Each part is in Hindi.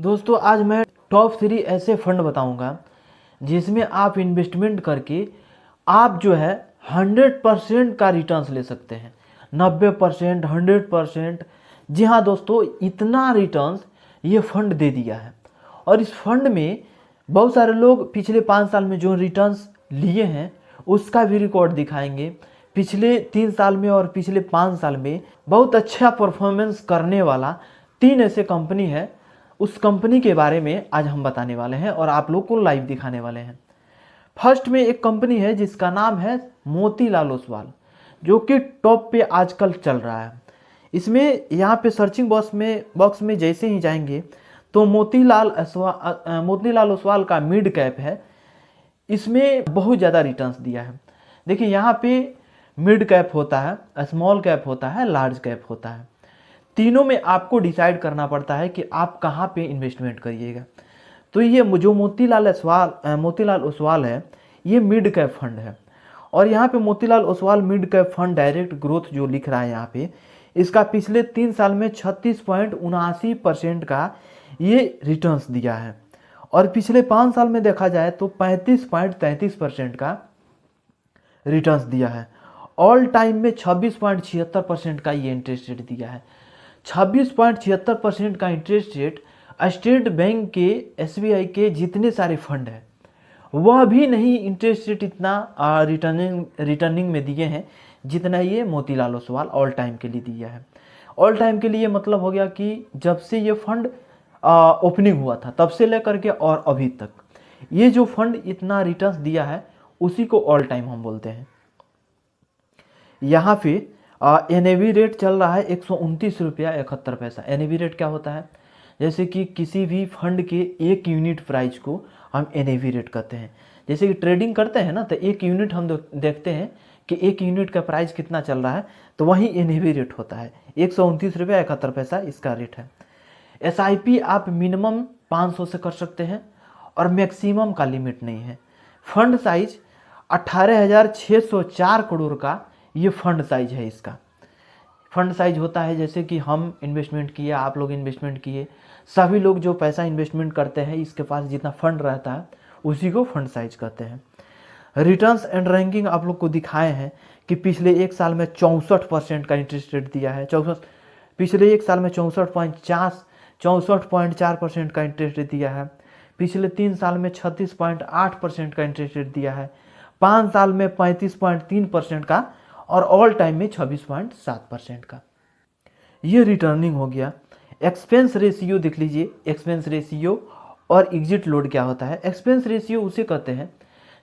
दोस्तों आज मैं टॉप 3 ऐसे फंड बताऊंगा जिसमें आप इन्वेस्टमेंट करके आप जो है 100% का रिटर्न्स ले सकते हैं। 90%, 100%। जी हाँ दोस्तों, इतना रिटर्न्स ये फंड दे दिया है। और इस फंड में बहुत सारे लोग पिछले 5 साल में जो रिटर्न्स लिए हैं उसका भी रिकॉर्ड दिखाएंगे। पिछले 3 साल में और पिछले 5 साल में बहुत अच्छा परफॉर्मेंस करने वाला 3 ऐसे कंपनी है, उस कंपनी के बारे में आज हम बताने वाले हैं और आप लोग को लाइव दिखाने वाले हैं। फर्स्ट में एक कंपनी है जिसका नाम है मोतीलाल ओसवाल, जो कि टॉप पे आजकल चल रहा है। इसमें यहाँ पे सर्चिंग बॉक्स में जैसे ही जाएंगे तो मोतीलाल ओसवाल का मिड कैप है। इसमें बहुत ज़्यादा रिटर्न्स दिया है। देखिए यहाँ पे मिड कैप होता है, स्मॉल कैप होता है, लार्ज कैप होता है। तीनों में आपको डिसाइड करना पड़ता है कि आप कहाँ पे इन्वेस्टमेंट करिएगा। तो ये जो मोतीलाल ओसवाल है, ये मिड कैप फंड है। और यहाँ पे Motilal Oswal mid cap fund direct growth जो लिख रहा है यहाँ पे, इसका पिछले 3 साल में 36.79% का ये रिटर्न्स दिया है। और पिछले 5 साल में देखा जाए तो 35.33% का रिटर्न्स दिया है। ऑल टाइम में 26.76% का ये इंटरेस्ट रेट दिया है। 26.76% का इंटरेस्ट रेट स्टेट बैंक के, एसबीआई के जितने सारे फंड हैं वह भी नहीं इंटरेस्ट रेट इतना रिटर्निंग में दिए हैं जितना ये मोतीलाल ओसवाल ऑल टाइम के लिए दिया है। ऑल टाइम के लिए मतलब हो गया कि जब से ये फंड ओपनिंग हुआ था तब से लेकर के और अभी तक ये जो फंड इतना रिटर्न्स दिया है उसी को ऑल टाइम हम बोलते हैं। यहाँ पे एनएवी रेट चल रहा है 129 रुपया 71 पैसा। एनएवी रेट क्या होता है? जैसे कि किसी भी फंड के 1 यूनिट प्राइस को हम एनएवी रेट कहते हैं। जैसे कि ट्रेडिंग करते हैं ना, तो 1 यूनिट हम देखते हैं कि 1 यूनिट का प्राइस कितना चल रहा है, तो वही एनएवी रेट होता है। 129 रुपया 71 पैसा इसका रेट है। एसआईपी आप मिनिमम 500 से कर सकते हैं और मैक्सिमम का लिमिट नहीं है। फंड साइज 18,604 करोड़ का ये फंड साइज है। इसका फंड साइज होता है जैसे कि हम इन्वेस्टमेंट किए, आप लोग इन्वेस्टमेंट किए, सभी लोग जो पैसा इन्वेस्टमेंट करते हैं इसके पास जितना फंड रहता है उसी को फंड साइज कहते हैं। रिटर्न्स एंड रैंकिंग आप लोग को दिखाए हैं कि पिछले 1 साल में 64% का इंटरेस्ट रेट दिया है। पिछले 1 साल में 64.4% का इंटरेस्ट रेट दिया है। पिछले 3 साल में 36.8% का इंटरेस्ट रेट दिया है। 5 साल में 35.3% का और ऑल टाइम में 26.7% का ये रिटर्निंग हो गया। एक्सपेंस रेशियो देख लीजिए। एक्सपेंस रेशियो और एग्जिट लोड क्या होता है? एक्सपेंस रेशियो उसे कहते हैं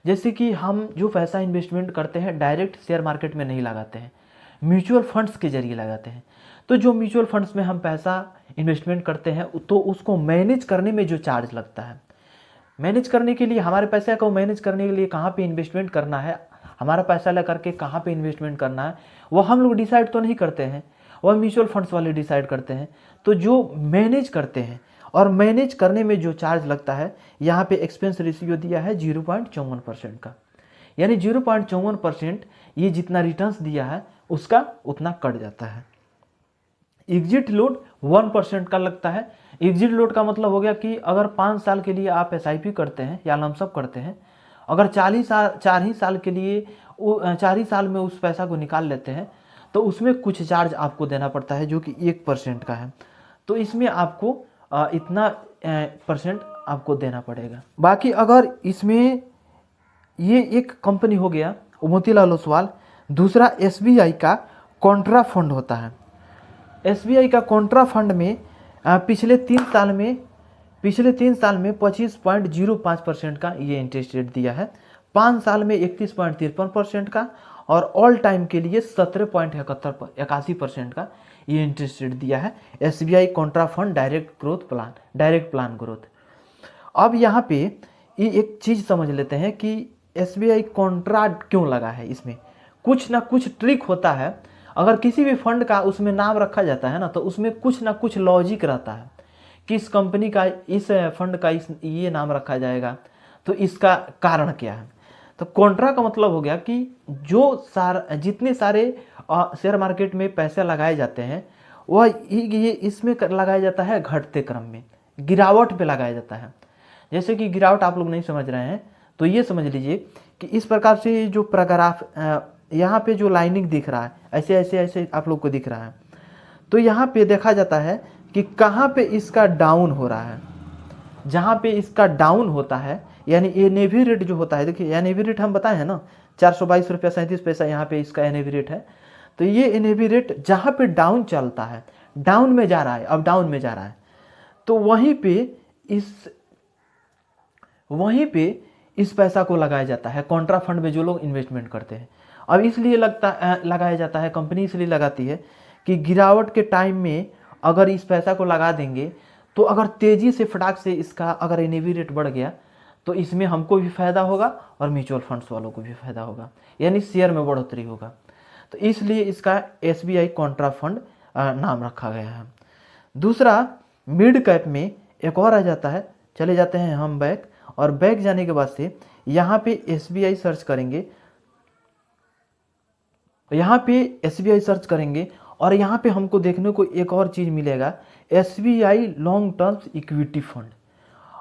जैसे कि हम जो पैसा इन्वेस्टमेंट करते हैं डायरेक्ट शेयर मार्केट में नहीं लगाते हैं, म्यूचुअल फंड्स के जरिए लगाते हैं। तो जो म्यूचुअल फंड्स में हम पैसा इन्वेस्टमेंट करते हैं तो उसको मैनेज करने में जो चार्ज लगता है, मैनेज करने के लिए, हमारे पैसे को मैनेज करने के लिए कहाँ पे इन्वेस्टमेंट करना है, हमारा पैसा लेकर के कहाँ पे इन्वेस्टमेंट करना है, वो हम लोग डिसाइड तो नहीं करते हैं, वह म्यूचुअल फंड्स वाले डिसाइड करते हैं। तो जो मैनेज करते हैं और मैनेज करने में जो चार्ज लगता है, यहाँ पे एक्सपेंस रेशियो दिया है 0.54% का। यानी 0.54% ये जितना रिटर्न्स दिया है उसका उतना कट जाता है। एग्जिट लोड 1% का लगता है। एग्जिट लोड का मतलब हो गया कि अगर 5 साल के लिए आप एसआईपी करते हैं या लमसम करते हैं, अगर 4 ही साल में उस पैसा को निकाल लेते हैं तो उसमें कुछ चार्ज आपको देना पड़ता है जो कि 1% का है। तो इसमें आपको इतना परसेंट आपको देना पड़ेगा। बाकी अगर इसमें ये एक कंपनी हो गया मोतीलाल ओसवाल, दूसरा एसबीआई का कॉन्ट्रा फंड होता है। एसबीआई का कॉन्ट्रा फंड में पिछले 3 साल में 25.05% का ये इंटरेस्ट रेट दिया है। 5 साल में 31.53% का और ऑल टाइम के लिए 17.81% का ये इंटरेस्ट रेट दिया है। SBI Contra fund direct plan growth. अब यहाँ पे ये एक चीज़ समझ लेते हैं कि एसबीआई कॉन्ट्रा क्यों लगा है। इसमें कुछ ना कुछ ट्रिक होता है। अगर किसी भी फंड का उसमें नाम रखा जाता है ना, तो उसमें कुछ ना कुछ लॉजिक रहता है कि इस कंपनी का, इस फंड का ये नाम रखा जाएगा, तो इसका कारण क्या है। तो कॉन्ट्रा का मतलब हो गया कि जितने सारे शेयर मार्केट में पैसे लगाए जाते हैं वह ये इसमें लगाया जाता है घटते क्रम में। गिरावट पे लगाया जाता है। जैसे कि गिरावट आप लोग नहीं समझ रहे हैं तो ये समझ लीजिए कि इस प्रकार से जो पैराग्राफ यहाँ पे जो लाइनिंग दिख रहा है ऐसे ऐसे ऐसे आप लोग को दिख रहा है, तो यहाँ पे देखा जाता है कि कहाँ पे इसका डाउन हो रहा है। जहाँ पे इसका डाउन होता है यानी एनएवी रेट जो होता है, देखिए एनएवी रेट हम बताए हैं ना 422 रुपया 37 पैसा यहाँ पे इसका एनएवी रेट है। तो ये एनएवी रेट जहाँ पे डाउन चलता है, डाउन में जा रहा है, अब डाउन में जा रहा है, तो वहीं पे इस पैसा को लगाया जाता है कॉन्ट्रा फंड में जो लोग इन्वेस्टमेंट करते हैं। अब इसलिए लगाया जाता है, कंपनी इसलिए लगाती है कि गिरावट के टाइम में अगर इस पैसा को लगा देंगे तो अगर तेज़ी से फटाक से इसका अगर एनएवी रेट बढ़ गया तो इसमें हमको भी फ़ायदा होगा और म्यूचुअल फंड्स वालों को भी फ़ायदा होगा, यानी शेयर में बढ़ोतरी होगा। तो इसलिए इसका एसबीआई कॉन्ट्रा फंड नाम रखा गया है। दूसरा, मिड कैप में एक और आ जाता है, चले जाते हैं हम बैक, और बैक जाने के बाद से यहाँ पे एसबीआई सर्च करेंगे, और यहाँ पे हमको देखने को एक और चीज़ मिलेगा, SBI long term equity fund.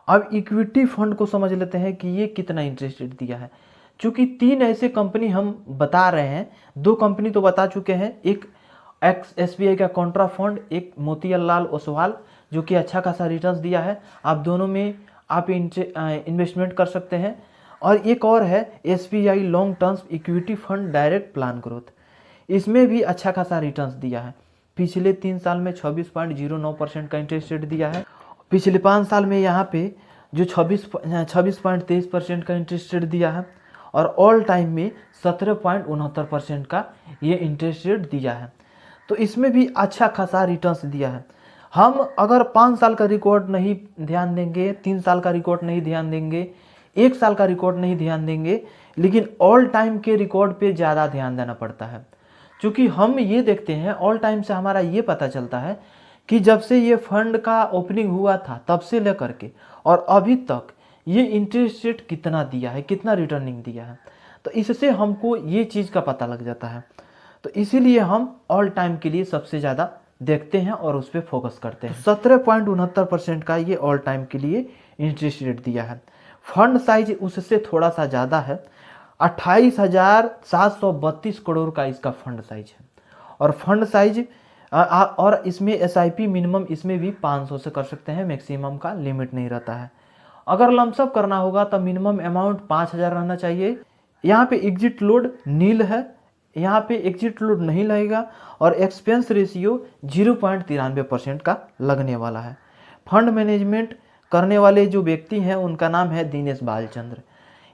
अब इक्विटी फंड को समझ लेते हैं कि ये कितना इंटरेस्ट रेट दिया है। चूँकि 3 ऐसे कंपनी हम बता रहे हैं, 2 कंपनी तो बता चुके हैं, एक एसबीआई का कॉन्ट्रा फंड, एक मोतीलाल ओसवाल जो कि अच्छा खासा रिटर्न्स दिया है, आप दोनों में आप इन्वेस्टमेंट कर सकते हैं। और एक और है SBI long terms equity fund direct plan growth, इसमें भी अच्छा खासा रिटर्न्स दिया है। पिछले 3 साल में 26.09% का इंटरेस्ट रेट दिया है। पिछले 5 साल में यहाँ पे जो 26.23% का इंटरेस्ट रेट दिया है, और ऑल टाइम में 17.69% का ये इंटरेस्ट रेट दिया है। तो इसमें भी अच्छा खासा रिटर्न्स दिया है। हम अगर 5 साल का रिकॉर्ड नहीं ध्यान देंगे, 3 साल का रिकॉर्ड नहीं ध्यान देंगे, 1 साल का रिकॉर्ड नहीं ध्यान देंगे, लेकिन ऑल टाइम के रिकॉर्ड पे ज़्यादा ध्यान देना पड़ता है। क्योंकि हम ये देखते हैं, ऑल टाइम से हमारा ये पता चलता है कि जब से ये फंड का ओपनिंग हुआ था तब से लेकर के और अभी तक ये इंटरेस्ट रेट कितना दिया है, कितना रिटर्निंग दिया है, तो इससे हमको ये चीज़ का पता लग जाता है। तो इसीलिए हम ऑल टाइम के लिए सबसे ज़्यादा देखते हैं और उस पर फोकस करते हैं। 17.69% का ये ऑल टाइम के लिए इंटरेस्ट रेट दिया है। फंड साइज उससे थोड़ा सा ज़्यादा है, 28,732 करोड़ का इसका फंड साइज है। और फंड साइज और इसमें एसआईपी मिनिमम इसमें भी 500 से कर सकते हैं, मैक्सिमम का लिमिट नहीं रहता है। अगर लमसम करना होगा तो मिनिमम अमाउंट 5,000 रहना चाहिए। यहाँ पे एग्जिट लोड नील है, यहाँ पे एग्जिट लोड नहीं लगेगा, और एक्सपेंस रेशियो 0.93% का लगने वाला है। फंड मैनेजमेंट करने वाले जो व्यक्ति हैं उनका नाम है दिनेश बालचंद्र।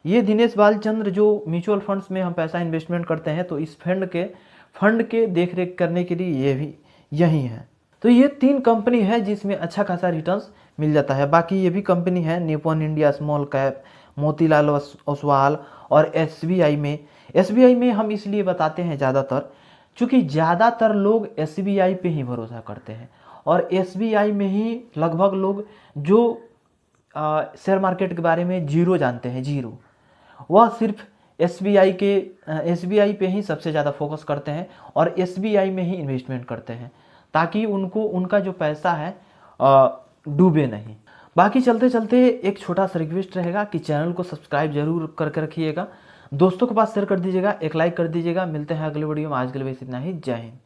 ये दिनेश बालचंद्र जो म्यूचुअल फंड्स में हम पैसा इन्वेस्टमेंट करते हैं तो इस फंड के देख रेख करने के लिए ये भी यही है। तो ये 3 कंपनी है जिसमें अच्छा खासा रिटर्न्स मिल जाता है। बाकी ये भी कंपनी है, Nippon India small cap, Motilal Oswal, और एसबीआई में हम इसलिए बताते हैं ज़्यादातर क्योंकि ज़्यादातर लोग एसबीआई पे ही भरोसा करते हैं, और एसबीआई में ही लगभग लोग जो शेयर मार्केट के बारे में जीरो जानते हैं, जीरो, वह सिर्फ एसबीआई पे ही सबसे ज़्यादा फोकस करते हैं और एसबीआई में ही इन्वेस्टमेंट करते हैं ताकि उनका जो पैसा है डूबे नहीं। बाकी चलते चलते एक छोटा सा रिक्वेस्ट रहेगा कि चैनल को सब्सक्राइब जरूर करके रखिएगा, दोस्तों के पास शेयर कर दीजिएगा, एक लाइक कर दीजिएगा। मिलते हैं अगले वीडियो में, आज के लिए बस इतना ही। जय हिंद।